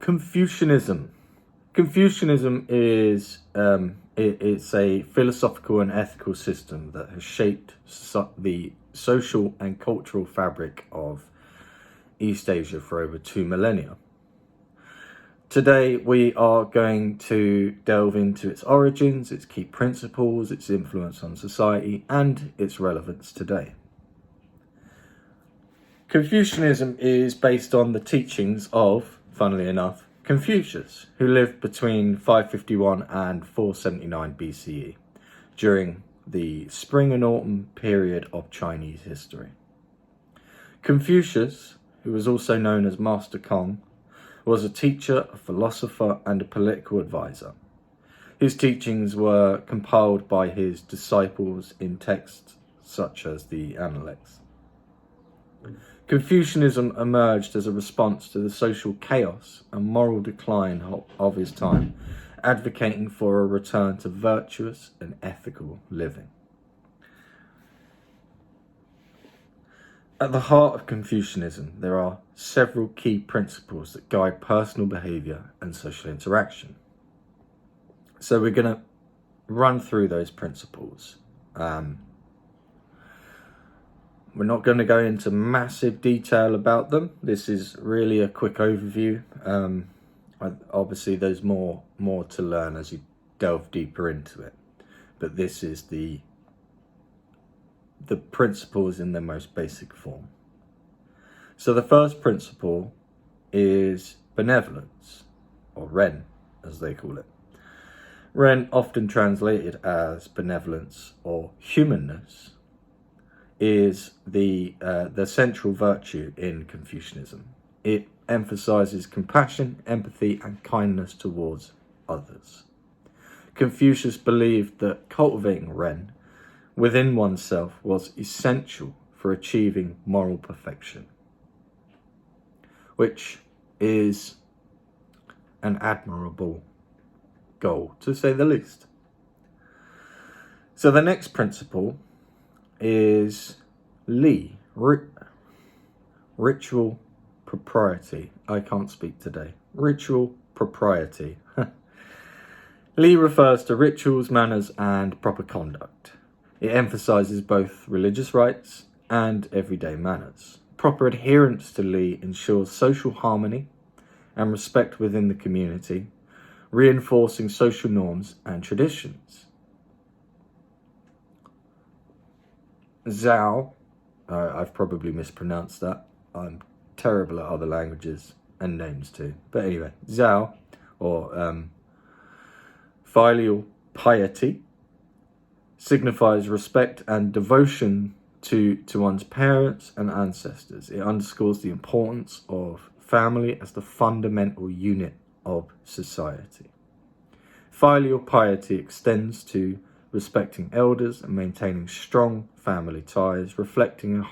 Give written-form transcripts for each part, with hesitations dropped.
Confucianism. Confucianism is it's a philosophical and ethical system that has shaped the social and cultural fabric of East Asia for over 2 millennia. Today we are going to delve into its origins, its key principles, its influence on society, and its relevance today. Confucianism is based on the teachings of, funnily enough, Confucius, who lived between 551 and 479 BCE during the spring and autumn period of Chinese history. Confucius, who was also known as Master Kong, was a teacher, a philosopher, and a political advisor. His teachings were compiled by his disciples in texts such as the Analects. Confucianism emerged as a response to the social chaos and moral decline of his time, advocating for a return to virtuous and ethical living. At the heart of Confucianism, there are several key principles that guide personal behaviour and social interaction. So we're going to run through those principles. We're not going to go into massive detail about them. This is really a quick overview. Obviously, there's more to learn as you delve deeper into it. But this is the principles in their most basic form. So the first principle is benevolence, or Ren, as they call it. Ren, often translated as benevolence or humanness, is the central virtue in Confucianism. It emphasizes compassion, empathy, and kindness towards others. Confucius believed that cultivating Ren within oneself was essential for achieving moral perfection, which is an admirable goal, to say the least. So the next principle is Li, ritual propriety. I can't speak today. Ritual propriety. Li refers to rituals, manners, and proper conduct. It emphasizes both religious rites and everyday manners. Proper adherence to Li ensures social harmony and respect within the community, reinforcing social norms and traditions. Xiao, I've probably mispronounced that. I'm terrible at other languages and names too. But anyway, Xiao, or Filial Piety, signifies respect and devotion to one's parents and ancestors. It underscores the importance of family as the fundamental unit of society. Filial piety extends to respecting elders and maintaining strong family ties, reflecting a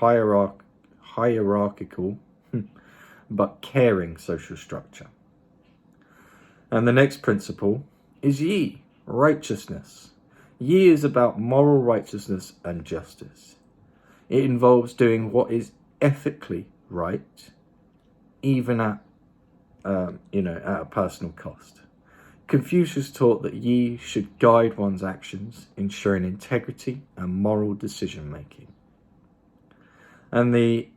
hierarchical but caring social structure. And the next principle is Yi, righteousness. Yi is about moral righteousness and justice. It involves doing what is ethically right, even at a personal cost. Confucius taught that Yi should guide one's actions, ensuring integrity and moral decision-making. And the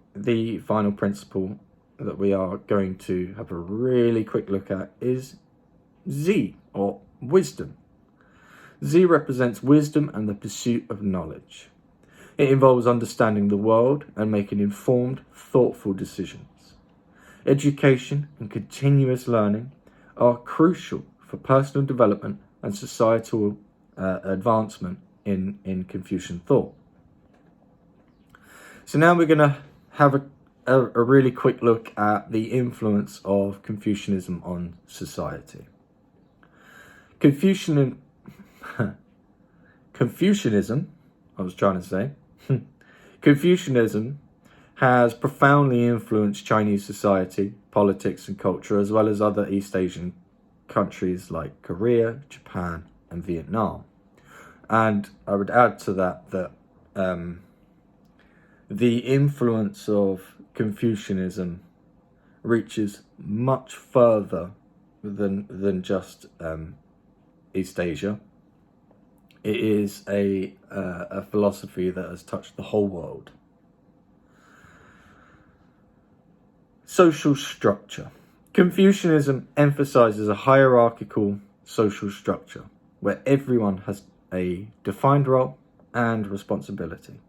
final principle that we are going to have a really quick look at is Z, or wisdom. Z represents wisdom and the pursuit of knowledge. It involves understanding the world and making informed, thoughtful decisions. Education and continuous learning are crucial for personal development and societal advancement in Confucian thought. So now we're going to have a really quick look at the influence of Confucianism on society. Confucianism, Confucianism has profoundly influenced Chinese society, politics and culture, as well as other East Asian countries like Korea, Japan and Vietnam. And I would add to that the influence of Confucianism reaches much further than just East Asia. It is a philosophy that has touched the whole world. Social structure. Confucianism emphasizes a hierarchical social structure where everyone has a defined role and responsibility.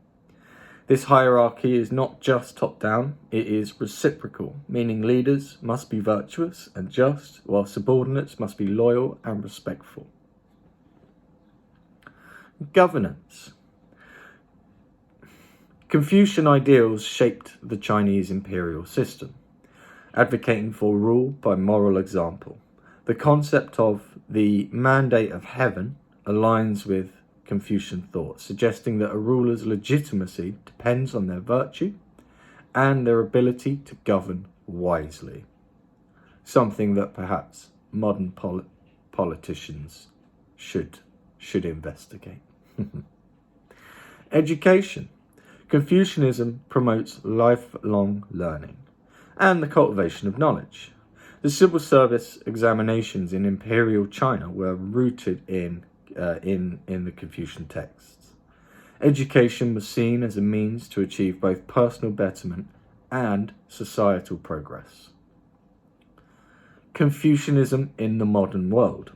This hierarchy is not just top-down, it is reciprocal, meaning leaders must be virtuous and just, while subordinates must be loyal and respectful. Governance. Confucian ideals shaped the Chinese imperial system, advocating for rule by moral example. The concept of the mandate of heaven aligns with Confucian thought, suggesting that a ruler's legitimacy depends on their virtue and their ability to govern wisely. Something that perhaps modern politicians should investigate. Education. Confucianism promotes lifelong learning and the cultivation of knowledge. The civil service examinations in imperial China were rooted in the Confucian texts. Education was seen as a means to achieve both personal betterment and societal progress. Confucianism in the modern world.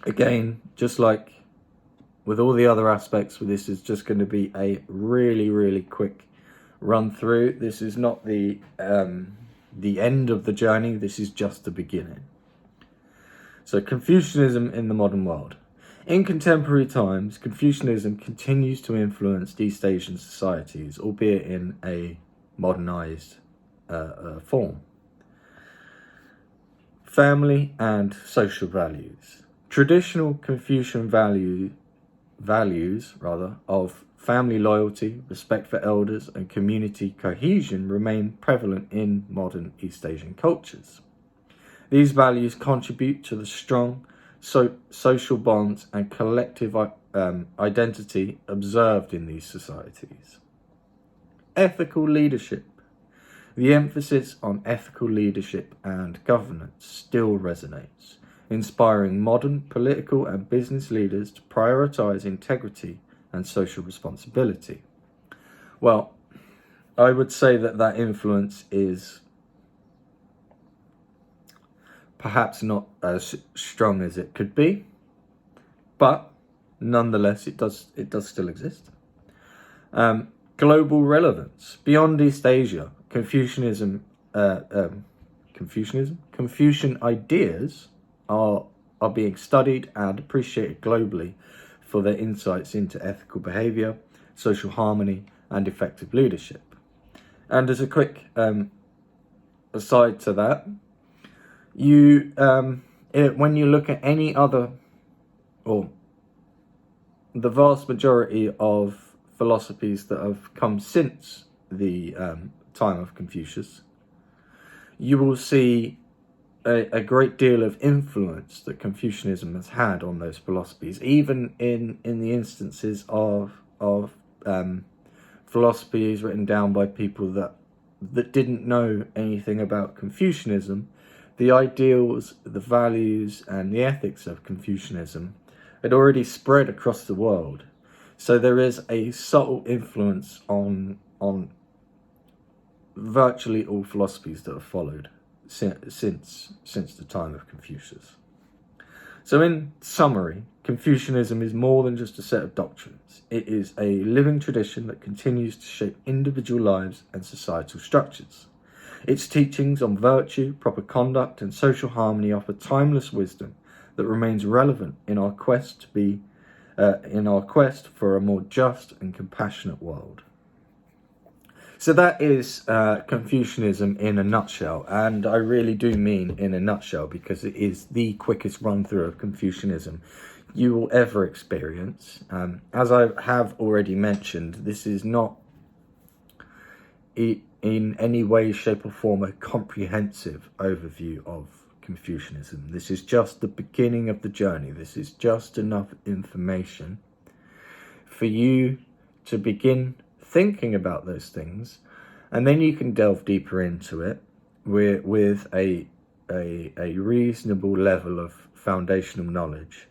Again, just like with all the other aspects, this is just going to be a really quick run through. This is not the end of the journey, this is just the beginning. So Confucianism in the modern world. In contemporary times, Confucianism continues to influence East Asian societies, albeit in a modernized form. Family and social values. Traditional Confucian values of family loyalty, respect for elders, and community cohesion remain prevalent in modern East Asian cultures. These values contribute to the strong social bonds and collective identity observed in these societies. Ethical leadership. The emphasis on ethical leadership and governance still resonates, inspiring modern political and business leaders to prioritize integrity and social responsibility. Well, I would say that influence is perhaps not as strong as it could be, but nonetheless it does still exist. Global relevance. Beyond East Asia, Confucian ideas are being studied and appreciated globally for their insights into ethical behavior, social harmony, and effective leadership. And as a quick aside to that, when you look at any other, or the vast majority of philosophies that have come since the time of Confucius, you will see a great deal of influence that Confucianism has had on those philosophies, even in the instances of philosophies written down by people that didn't know anything about Confucianism. The ideals, the values, and the ethics of Confucianism had already spread across the world. So there is a subtle influence on virtually all philosophies that have followed since the time of Confucius. So in summary, Confucianism is more than just a set of doctrines. It is a living tradition that continues to shape individual lives and societal structures. Its teachings on virtue, proper conduct, and social harmony offer timeless wisdom that remains relevant in our quest for a more just and compassionate world. So that is Confucianism in a nutshell, and I really do mean in a nutshell, because it is the quickest run through of Confucianism you will ever experience. As I have already mentioned, this is not in any way, shape or form a comprehensive overview of Confucianism. This is just the beginning of the journey. This is just enough information for you to begin thinking about those things, and then you can delve deeper into it with a a reasonable level of foundational knowledge.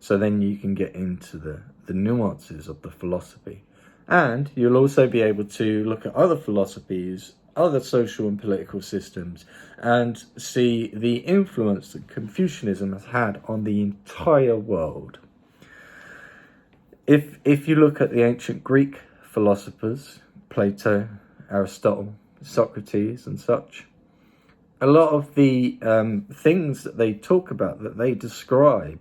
So then you can get into the nuances of the philosophy. And you'll also be able to look at other philosophies, other social and political systems, and see the influence that Confucianism has had on the entire world. If you look at the ancient Greek philosophers, Plato, Aristotle, Socrates and such, a lot of the things that they talk about, that they describe,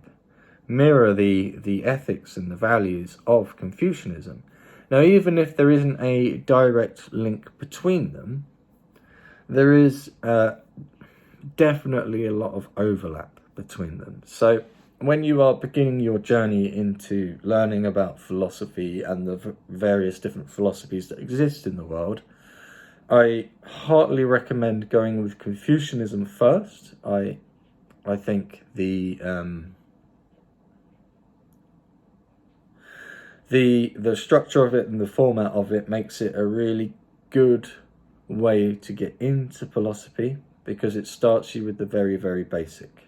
mirror the ethics and the values of Confucianism. Now, even if there isn't a direct link between them, there is definitely a lot of overlap between them. So when you are beginning your journey into learning about philosophy and the various different philosophies that exist in the world, I heartily recommend going with Confucianism first. I think the structure of it and the format of it makes it a really good way to get into philosophy, because it starts you with the very, very basics.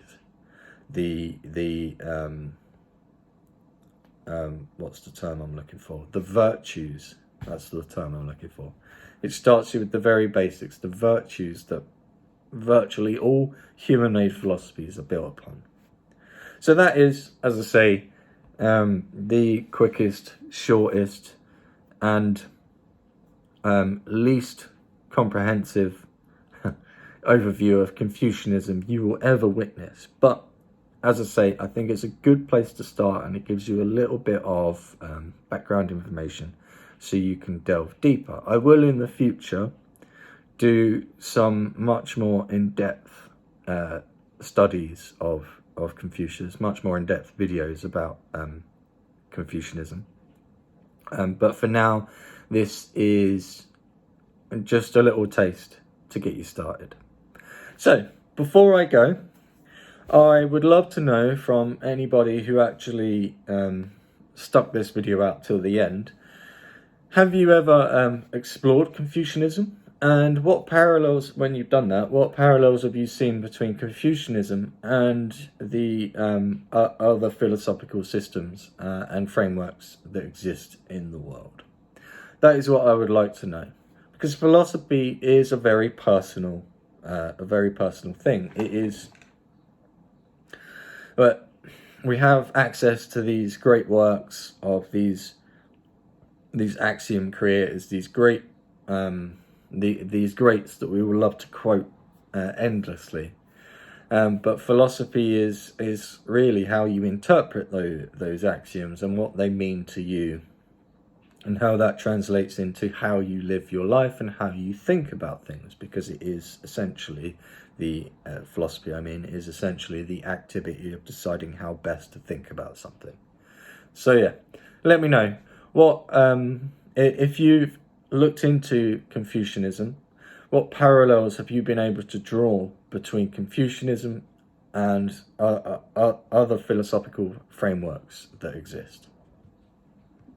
What's the term I'm looking for? The virtues. That's the term I'm looking for. It starts you with the very basics, the virtues that virtually all human-made philosophies are built upon. So that is, as I say, the quickest, shortest, and least comprehensive overview of Confucianism you will ever witness. But as I say, I think it's a good place to start, and it gives you a little bit of background information so you can delve deeper. I will in the future do some much more in-depth studies of Confucius, much more in-depth videos about Confucianism. But for now, this is just a little taste to get you started. So, before I go, I would love to know from anybody who actually stuck this video out till the end, have you ever explored Confucianism? And what parallels, when you've done that, what parallels have you seen between Confucianism and the other philosophical systems and frameworks that exist in the world? That is what I would like to know, because philosophy is a very personal thing. It is, but we have access to these great works of these axiom creators, these great these greats that we would love to quote endlessly. But philosophy is really how you interpret those axioms and what they mean to you, and how that translates into how you live your life and how you think about things, because it is essentially the philosophy, is essentially the activity of deciding how best to think about something. So yeah, let me know what if you've looked into Confucianism, what parallels have you been able to draw between Confucianism and other philosophical frameworks that exist?